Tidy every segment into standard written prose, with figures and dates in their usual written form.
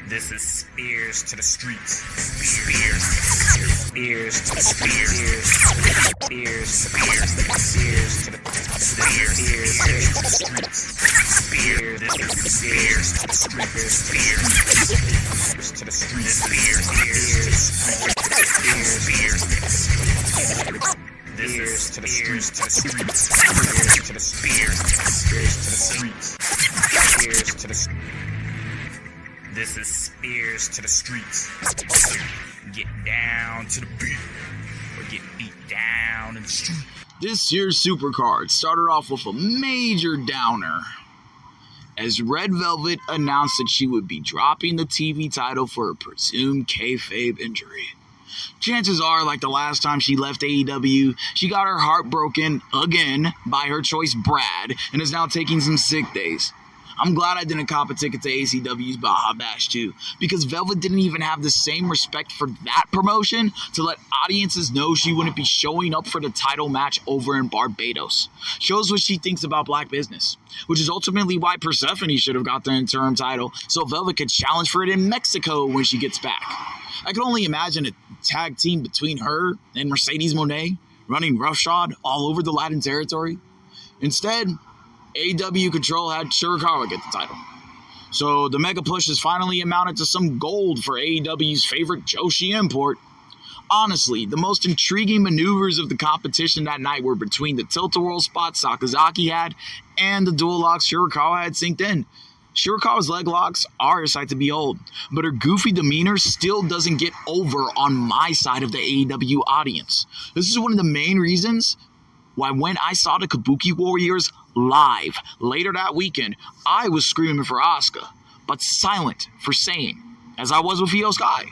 This is spEarz to the streets. spEarz to the streets. spEarz to the streets. spEarz to the streets. This is spEarz to the streets. spEarz to the streets. This is spEarz to the streets. Get down to the beat, or get beat down in the street. This year's Supercard started off with a major downer, as Red Velvet announced that she would be dropping the TV title for a presumed kayfabe injury. Chances are, like the last time she left AEW, she got her heart broken again by her choice Brad, and is now taking some sick days. I'm glad I didn't cop a ticket to ACW's Baja Bash 2, because Velvet didn't even have the same respect for that promotion to let audiences know she wouldn't be showing up for the title match over in Barbados. Shows what she thinks about black business, which is ultimately why Persephone should have got the interim title, so Velvet could challenge for it in Mexico when she gets back. I can only imagine a tag team between her and Mercedes Moné running roughshod all over the Latin territory. Instead, AEW Control had Shirakawa get the title. So the mega push has finally amounted to some gold for AEW's favorite Joshi import. Honestly, the most intriguing maneuvers of the competition that night were between the tilt-a-whirl spot Sakazaki had and the dual locks Shirakawa had synced in. Shirakawa's leg locks are a sight to behold, but her goofy demeanor still doesn't get over on my side of the AEW audience. This is one of the main reasons why when I saw the Kabuki Warriors live later that weekend, I was screaming for Asuka, but silent for Sane, as I was with Io Sky.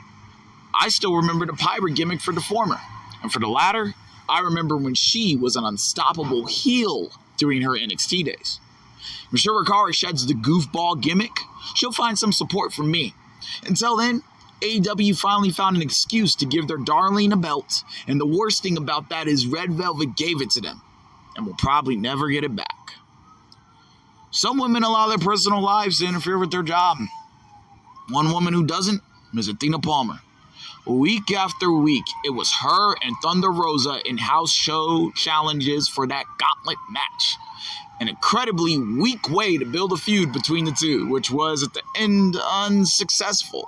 I still remember the pirate gimmick for the former, and for the latter, I remember when she was an unstoppable heel during her NXT days. When Shirakawa sheds the goofball gimmick, she'll find some support from me. Until then, AEW finally found an excuse to give their darling a belt, and the worst thing about that is Red Velvet gave it to them, and will probably never get it back. Some women allow their personal lives to interfere with their job. One woman who doesn't is Athena Palmer. Week after week, it was her and Thunder Rosa in house show challenges for that gauntlet match. An incredibly weak way to build a feud between the two, which was at the end unsuccessful.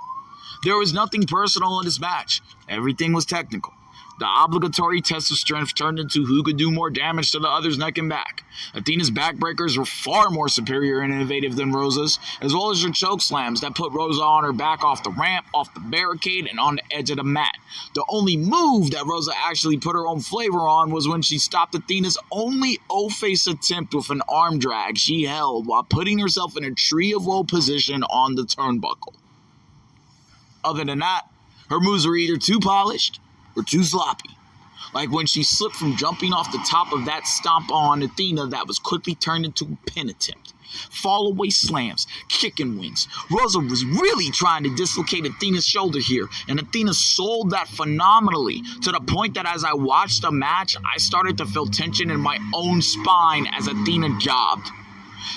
There was nothing personal in this match. Everything was technical. The obligatory test of strength turned into who could do more damage to the other's neck and back. Athena's backbreakers were far more superior and innovative than Rosa's, as well as her choke slams that put Rosa on her back off the ramp, off the barricade, and on the edge of the mat. The only move that Rosa actually put her own flavor on was when she stopped Athena's only O-face attempt with an arm drag she held while putting herself in a tree of woe position on the turnbuckle. Other than that, her moves were either too polished or too sloppy. Like when she slipped from jumping off the top of that stomp on Athena that was quickly turned into a pin attempt. Fall-away slams, chicken wings. Rosa was really trying to dislocate Athena's shoulder here, and Athena sold that phenomenally, to the point that as I watched the match, I started to feel tension in my own spine as Athena jobbed.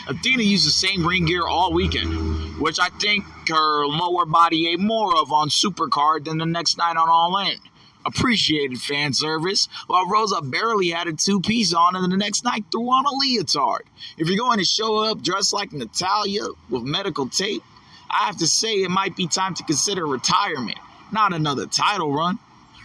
Athena used the same ring gear all weekend, which I think her lower body ate more of on Supercard than the next night on All In. Appreciated fan service, while Rosa barely had a two-piece on and the next night threw on a leotard. If you're going to show up dressed like Natalia with medical tape, I have to say it might be time to consider retirement, not another title run.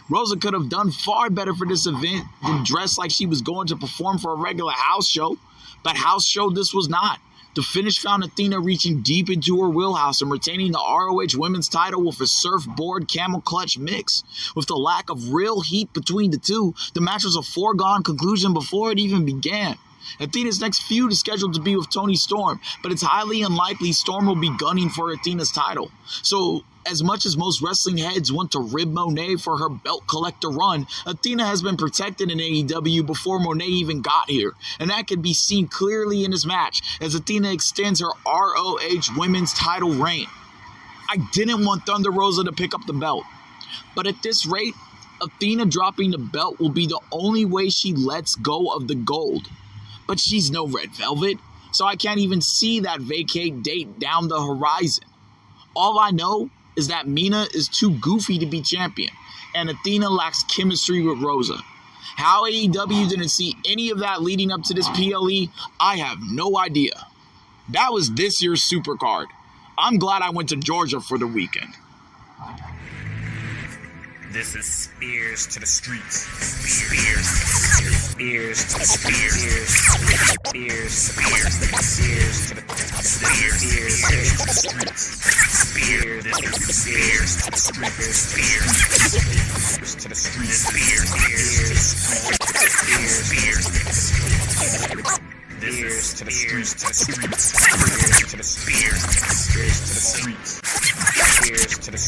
Rosa could have done far better for this event than dress like she was going to perform for a regular house show, but house show this was not. The finish found Athena reaching deep into her wheelhouse and retaining the ROH women's title with a surfboard camel clutch mix. With the lack of real heat between the two, the match was a foregone conclusion before it even began. Athena's next feud is scheduled to be with Toni Storm, but it's highly unlikely Storm will be gunning for Athena's title. So, as much as most wrestling heads want to rib Moné for her belt collector run, Athena has been protected in AEW before Moné even got here, and that can be seen clearly in this match as Athena extends her ROH women's title reign. I didn't want Thunder Rosa to pick up the belt, but at this rate, Athena dropping the belt will be the only way she lets go of the gold. But she's no Red Velvet, so I can't even see that vacate date down the horizon. All I know is that Mina is too goofy to be champion, and Athena lacks chemistry with Rosa. How AEW didn't see any of that leading up to this PLE, I have no idea. That was this year's Supercard. I'm glad I went to Georgia for the weekend. This is Spears to the streets. Spears to the streets. Spears to the streets. Spears. This is Spears to the streets. Spears to the streets. Spears to the streets. To the streets. Spears to the spears. Spears to the streets. Spears to the.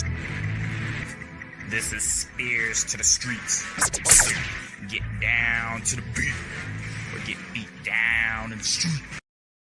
This is Spears to the streets. Get down to the beat or get beat down in the street.